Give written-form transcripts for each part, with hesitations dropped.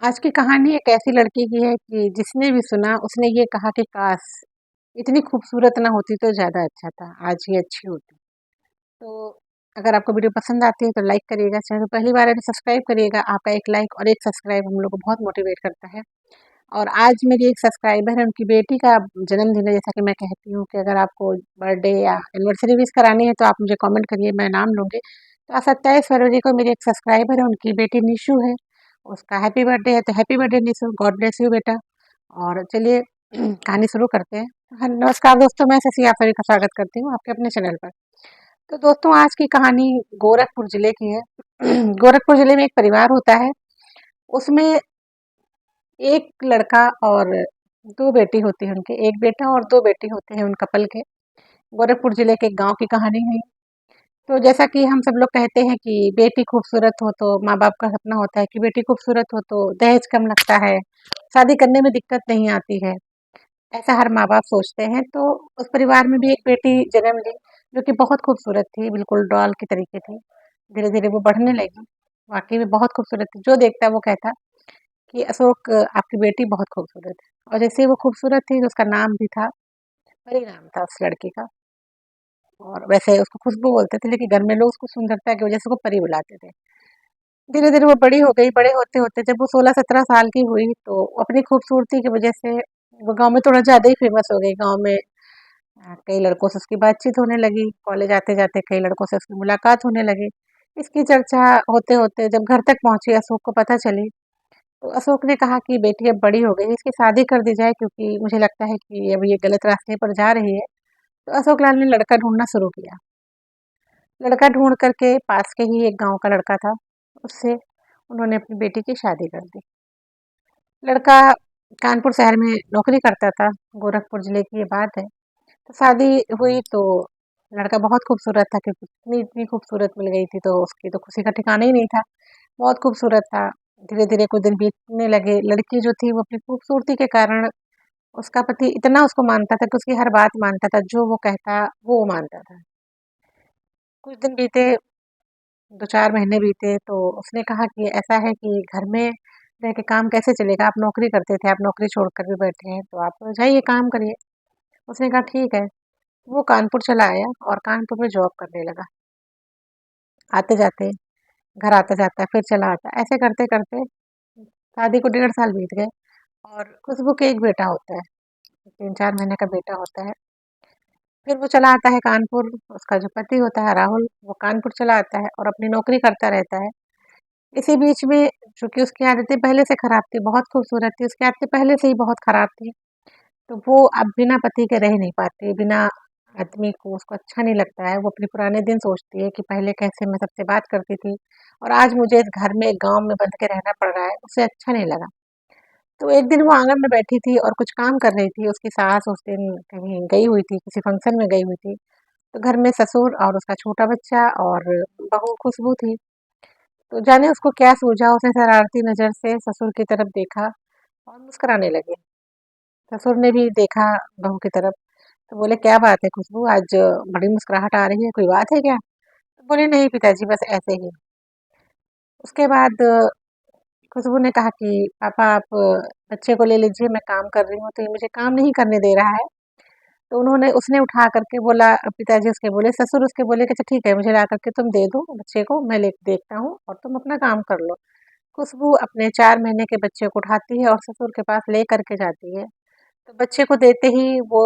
आज की कहानी एक ऐसी लड़की की है कि जिसने भी सुना उसने ये कहा कि काश इतनी खूबसूरत ना होती तो ज़्यादा अच्छा था, आज ये अच्छी होती। तो अगर आपको वीडियो पसंद आती है तो लाइक करिएगा, चैनल पहली बार है तो सब्सक्राइब करिएगा। आपका एक लाइक और एक सब्सक्राइब हम लोग को बहुत मोटिवेट करता है। और आज मेरी एक सब्सक्राइबर है, उनकी बेटी का जन्मदिन है। जैसा कि मैं कहती हूँ कि अगर आपको बर्थडे या एनिवर्सरी विश करानी है तो आप मुझे कमेंट करिए, मैं नाम लूँगी। तो आज 27 फरवरी को मेरी एक सब्सक्राइबर है, उनकी बेटी निशु है, उसका हैप्पी बर्थडे है। तो happy birthday Nishu, God bless you बेटा। और चलिए कहानी शुरू करते हैं। हाँ, नमस्कार दोस्तों, मैं शशि आप सभी का स्वागत करती हूँ आपके अपने चैनल पर। तो दोस्तों आज की कहानी गोरखपुर जिले की है। गोरखपुर जिले में एक परिवार होता है, उसमें एक लड़का और 2 बेटी होती है उनके, 1 बेटा और 2 बेटी होते हैं उन कपल के। गोरखपुर जिले के गाँव की कहानी है। तो जैसा कि हम सब लोग कहते हैं कि बेटी खूबसूरत हो तो माँ-बाप का सपना होता है कि बेटी खूबसूरत हो तो दहेज कम लगता है, शादी करने में दिक्कत नहीं आती है, ऐसा हर माँ-बाप सोचते हैं। तो उस परिवार में भी एक बेटी जन्म ली, जो कि बहुत खूबसूरत थी, बिल्कुल डॉल की तरीके थी। धीरे-धीरे वो बढ़ने लगी, वाक़ई में बहुत खूबसूरत थी। जो देखता वो कहता कि अशोक आपकी बेटी बहुत खूबसूरत है। और जैसे वो खूबसूरत थी तो उसका नाम भी था, परी नाम था उस लड़की का। और वैसे उसको खुशबू बोलते थे, लेकिन घर में लोग उसको सुंदरता की वजह से उसको परी बुलाते थे। धीरे-धीरे वो बड़ी हो गई, बड़े होते-होते जब वो 16-17 साल की हुई तो अपनी खूबसूरती की वजह से वो गाँव में थोड़ा ज़्यादा ही फेमस हो गई। गाँव में कई लड़कों से उसकी बातचीत होने लगी, कॉलेज आते-जाते कई लड़कों से उसकी मुलाकात होने लगी। इसकी चर्चा होते-होते जब घर तक पहुँची, अशोक को पता चली, तो अशोक ने कहा कि बेटी अब बड़ी हो गई है, इसकी शादी कर दी जाए क्योंकि मुझे लगता है कि अब ये गलत रास्ते पर जा रही है। तो अशोक लाल ने लड़का ढूँढना शुरू किया। लड़का ढूँढ कर के पास के ही एक गाँव का लड़का था, उससे उन्होंने अपनी बेटी की शादी कर दी। लड़का कानपुर शहर में नौकरी करता था, गोरखपुर जिले की ये बात है। तो शादी हुई तो लड़का बहुत खूबसूरत था, क्योंकि इतनी इतनी खूबसूरत मिल गई थी तो उसकी तो खुशी का ठिकाना ही नहीं था। बहुत खूबसूरत था। धीरे-धीरे कुछ दिन बीतने लगे, लड़की जो थी वो अपनी खूबसूरती के कारण उसका पति इतना उसको मानता था कि उसकी हर बात मानता था, जो वो कहता वो मानता था। कुछ दिन बीते, 2-4 महीने बीते तो उसने कहा कि ऐसा है कि घर में रह के काम कैसे चलेगा? आप नौकरी करते थे, आप नौकरी छोड़कर भी बैठे हैं, तो आप जाइए काम करिए। उसने कहा ठीक है। वो कानपुर चला आया और कानपुर में जॉब करने लगा। आते-जाते, घर आता-जाता, फिर चला आता, ऐसे करते-करते शादी को 1.5 साल बीत गए। और खुशबू के एक बेटा होता है, 3-4 महीने का बेटा होता है। फिर वो चला आता है कानपुर, उसका जो पति होता है राहुल, वो कानपुर चला आता है और अपनी नौकरी करता रहता है। इसी बीच में चूँकि उसकी आदतें पहले से खराब थी, बहुत खूबसूरत थी, उसकी आदतें पहले से ही बहुत खराब थी, तो वो अब बिना पति के रह नहीं पाती, बिना आदमी को उसको अच्छा नहीं लगता है। वो अपने पुराने दिन सोचती है कि पहले कैसे मैं सबसे बात करती थी और आज मुझे इस घर में, गाँव में बंध के रहना पड़ रहा है, उसे अच्छा नहीं लगा। तो एक दिन वो आँगन में बैठी थी और कुछ काम कर रही थी, उसकी सास उस दिन कहीं गई हुई थी, किसी फंक्शन में गई हुई थी। तो घर में ससुर और उसका छोटा बच्चा और बहू खुशबू थी। तो जाने उसको क्या सूझा, उसने शरारती नज़र से ससुर की तरफ देखा और मुस्कुराने लगे। ससुर ने भी देखा बहू की तरफ, तो बोले, "क्या बात है खुशबू, आज बड़ी मुस्कुराहट आ रही है, कोई बात है क्या?" तो बोली, "नहीं पिताजी, बस ऐसे ही।" उसके बाद खुशबू ने कहा कि पापा आप बच्चे को ले लीजिए, मैं काम कर रही हूँ, तो ये मुझे काम नहीं करने दे रहा है। तो उसने उठा करके बोला, पिताजी उसके बोले, ससुर उसके बोले कि अच्छा ठीक है, मुझे ला करके तुम दे दो बच्चे को, मैं ले देखता हूँ और तुम अपना काम कर लो। खुशबू अपने 4 महीने के बच्चे को उठाती है और ससुर के पास ले करके जाती है। तो बच्चे को देते ही वो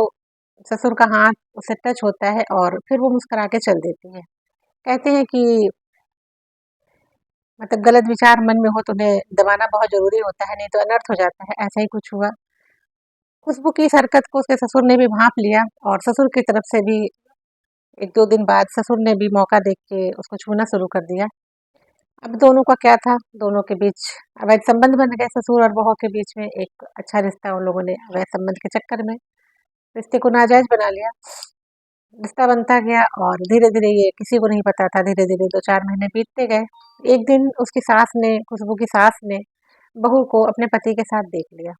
ससुर का हाथ उसे टच होता है और फिर वो मुस्कुरा के चल देती है। कहते हैं कि मतलब गलत विचार मन में हो तो उन्हें दबाना बहुत ज़रूरी होता है, नहीं तो अनर्थ हो जाता है, ऐसा ही कुछ हुआ। खुशबू की इस हरकत को उसके ससुर ने भी भाँप लिया और ससुर की तरफ से भी 1-2 दिन बाद ससुर ने भी मौका देख के उसको छूना शुरू कर दिया। अब दोनों का क्या था, दोनों के बीच अवैध संबंध बन गए, ससुर और बहू के बीच में एक अच्छा रिश्ता उन लोगों ने अवैध संबंध के चक्कर में रिश्ते को नाजायज़ बना लिया। रिश्ता बनता गया और धीरे-धीरे, ये किसी को नहीं पता था, धीरे-धीरे 2-4 महीने बीतते गए। एक दिन उसकी सास ने, खुशबू की सास ने बहू को अपने पति के साथ देख लिया।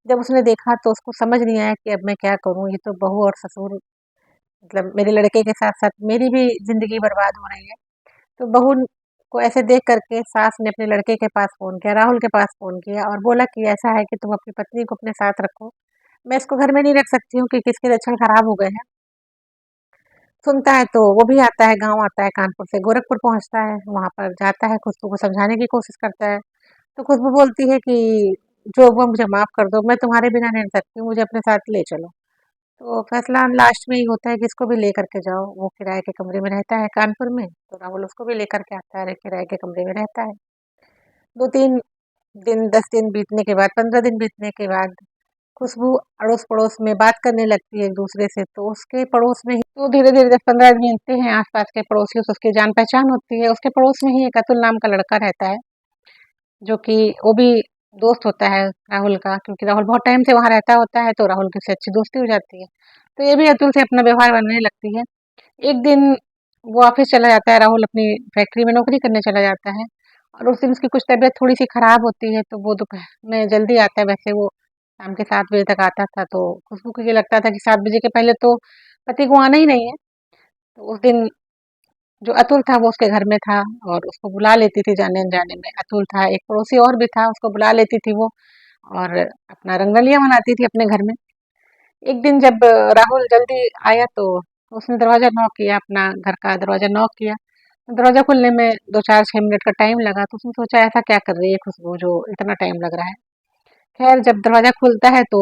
जब उसने देखा तो उसको समझ नहीं आया कि अब मैं क्या करूँ? ये तो बहू और ससुर, मतलब मेरे लड़के के साथ-साथ मेरी भी ज़िंदगी बर्बाद हो रही है। तो बहू को ऐसे देख करके सास ने अपने लड़के के पास फ़ोन किया, राहुल के पास फ़ोन किया और बोला कि ऐसा है कि तुम अपनी पत्नी को अपने साथ रखो। मैं इसको घर में नहीं रख सकती हूँ क्योंकि इसके लक्षण खराब हो गए हैं। सुनता है तो वो भी आता है, गाँव आता है कानपुर से, गोरखपुर पहुँचता है, वहाँ पर जाता है, खुशबू को समझाने की कोशिश करता है। तो खुशबू बोलती है कि जो हुआ मुझे माफ़ कर दो, मैं तुम्हारे बिना नहीं रह सकती हूँ, मुझे अपने साथ ले चलो। तो फैसला लास्ट में ये होता है कि इसको भी लेकर के जाओ, वो किराए के कमरे में रहता है कानपुर में, तो राहुल उसको भी लेकर के आता है, किराए के कमरे में रहता है। 2-3 दिन, 10 दिन बीतने के बाद, 15 दिन बीतने के बाद खुशबू अड़ोस-पड़ोस में बात करने लगती है एक-दूसरे से, तो उसके पड़ोस में ही तो धीरे-धीरे 10-15 दिन बीतते हैं, आस-पास के पड़ोसियों से उसकी जान-पहचान होती है। उसके पड़ोस में ही एक अतुल नाम का लड़का रहता है, जो कि वो भी दोस्त होता है राहुल का, क्योंकि राहुल बहुत टाइम से वहाँ रहता होता है, तो राहुल की उससे अच्छी दोस्ती हो जाती है। तो ये भी अतुल से अपना व्यवहार बनने लगती है। एक दिन वो ऑफ़िस चला जाता है, राहुल अपनी फैक्ट्री में नौकरी करने चला जाता है और उस दिन उसकी कुछ तबीयत थोड़ी-सी खराब होती है, तो वो दोपहर में जल्दी आता है। वैसे वो शाम के 7 बजे तक आता था, तो खुशबू को ये लगता था कि 7 बजे के पहले तो पति को आना ही नहीं है। तो उस दिन जो अतुल था वो उसके घर में था और उसको बुला लेती थी जाने-अनजाने में। अतुल था, एक पड़ोसी और भी था, उसको बुला लेती थी वो और अपना रंगोलियाँ मनाती थी अपने घर में। एक दिन जब राहुल जल्दी आया तो उसने दरवाज़ा नॉक किया, अपना घर का दरवाज़ा नॉक किया। दरवाज़ा खुलने में 2-4-6 मिनट का टाइम लगा, तो उसने सोचा ऐसा क्या कर रही है खुशबू जो इतना टाइम लग रहा है। खैर जब दरवाज़ा खुलता है तो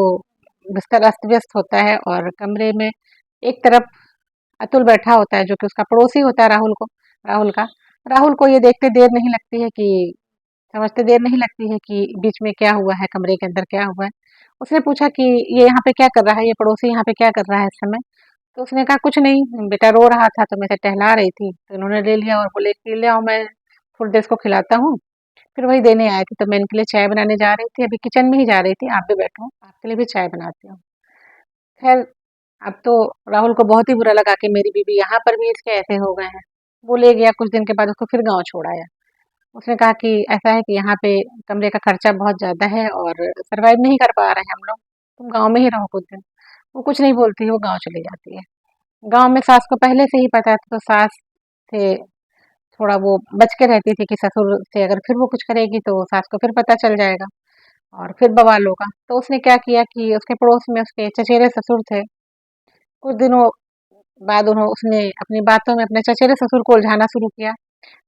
बिस्तर अस्त-व्यस्त होता है और कमरे में एक तरफ अतुल बैठा होता है जो कि उसका पड़ोसी होता है राहुल का। राहुल को ये देखते देर नहीं लगती है कि समझते देर नहीं लगती है कि बीच में क्या हुआ है, कमरे के अंदर क्या हुआ है। उसने पूछा कि ये यहाँ पे क्या कर रहा है, ये पड़ोसी यहाँ पे क्या कर रहा है इस समय? तो उसने कहा कुछ नहीं, बेटा रो रहा था तो मैं इसे टहला रही थी। तो इन्होंने ले लिया और बोले कि ले आओ मैं थोड़ी देर इसको खिलाता हूँ। फिर वही देने आए थे, तो मैं इनके लिए चाय बनाने जा रही थी, अभी किचन में ही जा रही थी, आप भी बैठो, आपके लिए भी चाय बनाती हूँ। खैर अब तो राहुल को बहुत ही बुरा लगा कि मेरी बीवी यहाँ पर भी इसके ऐसे हो गए हैं। वो ले गया, कुछ दिन के बाद उसको फिर गाँव छोड़ आया। उसने कहा कि ऐसा है कि यहाँ पे कमरे का खर्चा बहुत ज़्यादा है और सर्वाइव नहीं कर पा रहे हैं हम लोग, तुम गाँव में ही रहो कुछ दिन। वो कुछ नहीं बोलती है, वो गाँव चली जाती है। गाँव में सास को पहले से ही पता था, तो सास से थोड़ा वो बच के रहती थी कि ससुर से अगर फिर वो कुछ करेगी तो सास को फिर पता चल जाएगा और फिर बवाल होगा। तो उसने क्या किया कि उसके पड़ोस में उसके चचेरे ससुर थे। कुछ दिनों बाद उसने अपनी बातों में अपने चचेरे ससुर को उलझाना शुरू किया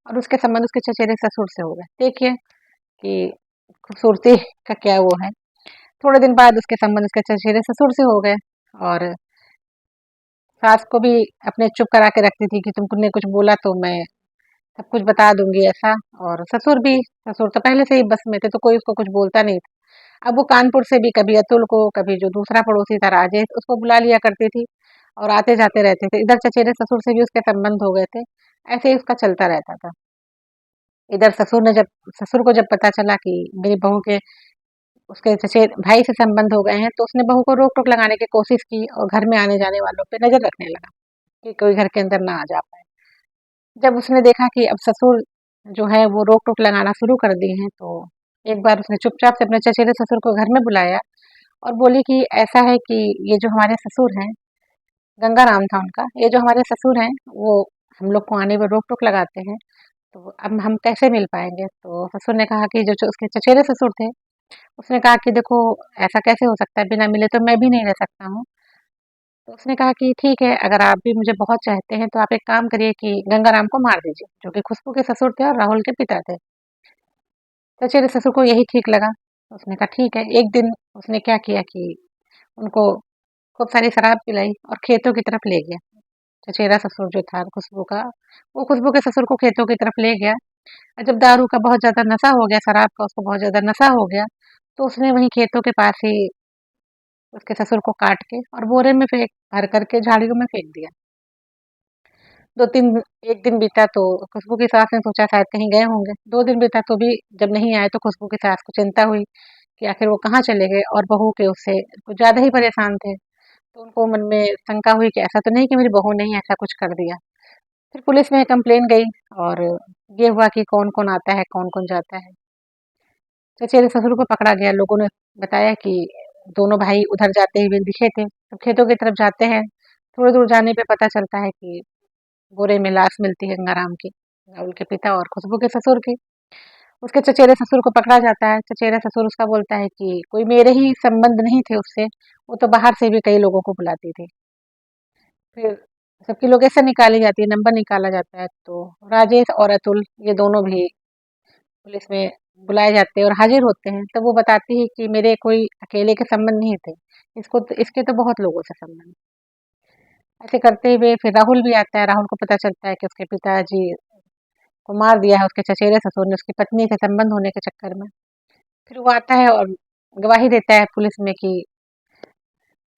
और उसके संबंध उसके चचेरे ससुर से हो गए। देखिए कि खूबसूरती का क्या वो है। थोड़े दिन बाद उसके संबंध उसके चचेरे ससुर से हो गए और सास को भी अपने चुप करा के रखती थी कि तुमने कुछ बोला तो मैं सब कुछ बता दूंगी ऐसा। और ससुर तो पहले से ही बस में थे, तो कोई उसको कुछ बोलता नहीं था। अब वो कानपुर से भी कभी अतुल को, कभी जो दूसरा पड़ोसी था राजेश, उसको बुला लिया करती थी और आते जाते रहते थे। इधर चचेरे ससुर से भी उसके संबंध हो गए थे। ऐसे ही उसका चलता रहता था। इधर ससुर को जब पता चला कि मेरी बहू के उसके चचेरे भाई से संबंध हो गए हैं, तो उसने बहू को रोक टोक लगाने की कोशिश की और घर में आने जाने वालों पे नजर रखने लगा कि कोई घर के अंदर ना आ जा पाए। जब उसने देखा कि अब ससुर जो है वो रोक टोक लगाना शुरू कर दिए हैं, तो एक बार उसने चुपचाप से अपने चचेरे ससुर को घर में बुलाया और बोली कि ऐसा है कि ये जो हमारे ससुर हैं, गंगा नाम था उनका, ये जो हमारे ससुर हैं वो हम लोग को आने में रोक टोक लगाते हैं, तो अब हम कैसे मिल पाएंगे? तो ससुर ने कहा कि जो जो उसके चचेरे ससुर थे, उसने कहा कि देखो ऐसा कैसे हो सकता है, बिना मिले तो मैं भी नहीं रह सकता हूँ। तो उसने कहा कि ठीक है, अगर आप भी मुझे बहुत चाहते हैं तो आप एक काम करिए कि गंगाराम को मार दीजिए, जो कि खुशबू के ससुर थे और राहुल के पिता थे। चचेरे ससुर को यही ठीक लगा। उसने कहा ठीक है। एक दिन उसने क्या किया कि उनको खूब सारी शराब पिलाई और खेतों की तरफ ले गया। चचेरा ससुर जो था खुशबू का, वो खुशबू के ससुर को खेतों की तरफ ले गया और जब दारू का बहुत ज़्यादा नशा हो गया, शराब का उसको बहुत ज़्यादा नशा हो गया, तो उसने वहीं खेतों के पास ही उसके ससुर को काट के और बोरे में भर करके झाड़ियों में फेंक दिया। 2-3 1 दिन बीता तो खुशबू की सास ने सोचा शायद कहीं गए होंगे। 2 दिन बीता तो भी जब नहीं आए, तो खुशबू की सास को चिंता हुई कि आखिर वो कहाँ चले गए और बहू के उससे कुछ ज़्यादा ही परेशान थे। तो उनको मन में शंका हुई कि ऐसा तो नहीं कि मेरी बहू ने ही ऐसा कुछ कर दिया। फिर पुलिस में कंप्लेन गई और ये हुआ कि कौन-कौन आता है, कौन-कौन जाता है। चचेरे ससुर को पकड़ा गया। लोगों ने बताया कि दोनों भाई उधर जाते हुए दिखे थे। तो खेतों की तरफ जाते हैं, थोड़ी दूर जाने पे पता चलता है कि बोरे में लाश मिलती है गंगाराम की। राहुल के पिता और खुशबू के ससुर की। उसके चचेरे ससुर को पकड़ा जाता है। चचेरा ससुर उसका बोलता है कि कोई मेरे ही संबंध नहीं थे उससे, वो तो बाहर से भी कई लोगों को बुलाती थी। फिर सबकी लोकेशन निकाली जाती है, नंबर निकाला जाता है, तो राजेश और अतुल ये दोनों भी पुलिस में बुलाए जाते हैं और हाजिर होते हैं। तो वो बताती है कि मेरे कोई अकेले के संबंध नहीं थे, इसके तो बहुत लोगों से संबंध। ऐसे करते हुए फिर राहुल भी आता है। राहुल को पता चलता है कि उसके पिताजी को मार दिया है उसके चचेरे ससुर ने उसकी पत्नी से संबंध होने के चक्कर में। फिर वो आता है और गवाही देता है पुलिस में कि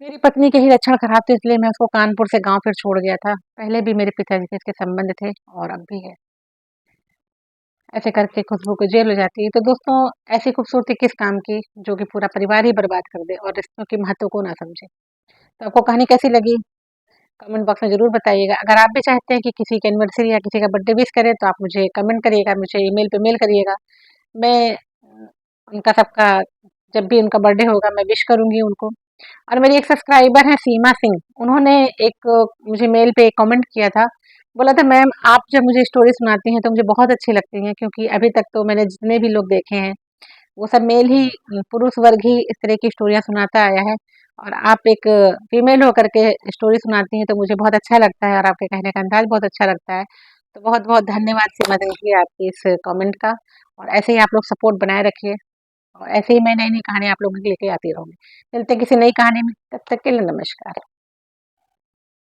मेरी पत्नी के ही रक्षण करा, तो इसलिए मैं उसको कानपुर से गांव फिर छोड़ गया था। पहले भी मेरे पिताजी से इसके संबंध थे और अब भी है। ऐसे करके खुशबू को जेल हो जाती है। तो दोस्तों, ऐसी खूबसूरती किस काम की जो कि पूरा परिवार ही बर्बाद कर दे और रिश्तों के महत्व को ना समझे। तो आपको कहानी कैसी लगी, कमेंट बॉक्स में ज़रूर बताइएगा। अगर आप भी चाहते हैं कि किसी की एनिवर्सरी या किसी का बर्थडे विश करें, तो आप मुझे कमेंट करिएगा, मुझे ईमेल पे मेल करिएगा। मैं उनका सबका जब भी उनका बर्थडे होगा मैं विश करूँगी उनको। और मेरी एक सब्सक्राइबर हैं सीमा सिंह, उन्होंने एक मुझे मेल पे कमेंट किया था। बोला था मैम आप जब मुझे स्टोरी सुनाती हैं तो मुझे बहुत अच्छी लगती हैं, क्योंकि अभी तक तो मैंने जितने भी लोग देखे हैं वो सब मेल ही पुरुष वर्ग ही इस तरह की स्टोरियाँ सुनाता आया है। और आप एक फीमेल होकर के स्टोरी सुनाती हैं तो मुझे बहुत अच्छा लगता है और आपके कहने का अंदाज बहुत अच्छा लगता है। तो बहुत-बहुत धन्यवाद सीमा देवी जी आपके इस कमेंट का। और ऐसे ही आप लोग सपोर्ट बनाए रखिए और ऐसे ही मैं नई-नई कहानी आप लोगों के लिए लेके आती रहूँगी। मिलते हैं किसी नई कहानी में, तब तक के लिए नमस्कार।